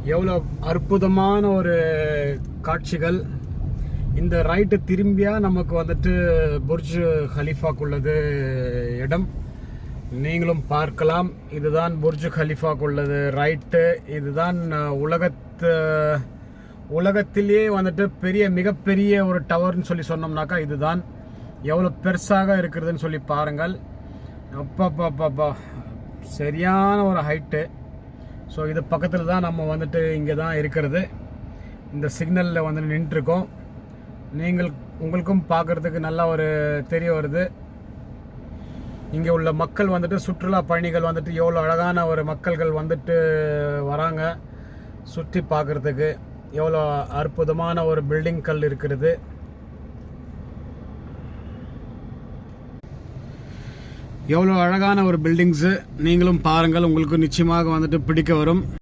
எவ்வளோ அற்புதமான ஒரு காட்சிகள். இந்த ரைட்டு திரும்பியா நமக்கு வந்துட்டு புர்ஜ் ஹலீஃபாக்குள்ளது இடம். நீங்களும் பார்க்கலாம். இதுதான் புர்ஜ் ஹலீஃபாக்குள்ளது ரைட்டு. இதுதான் உலகத்திலேயே வந்துட்டு மிகப்பெரிய ஒரு டவர்னு சொல்லி சொன்னோம்னாக்கா இதுதான். எவ்வளோ பெருசாக இருக்கிறதுன்னு சொல்லி பாருங்கள். அப்பா சரியான ஒரு ஹைட்டு. ஸோ இது பக்கத்தில் தான் நம்ம வந்துட்டு இங்கே தான் இருக்கிறது. இந்த சிக்னலில் வந்து நின்றுருக்கோம். உங்களுக்கும் பார்க்குறதுக்கு நல்லா ஒரு தெரிய வருது. இங்கே உள்ள மக்கள் வந்துட்டு சுற்றுலா பயணிகள் வந்துட்டு எவ்வளோ அழகான ஒரு மக்கள்கள் வந்துட்டு வராங்க சுற்றி பார்க்குறதுக்கு. எவ்வளோ அற்புதமான ஒரு பில்டிங்கள் இருக்கிறது. எவ்வளோ அழகான ஒரு பில்டிங்ஸு. நீங்களும் பாருங்கள், உங்களுக்கு நிச்சயமாக வந்துட்டு பிடிக்க வரும்.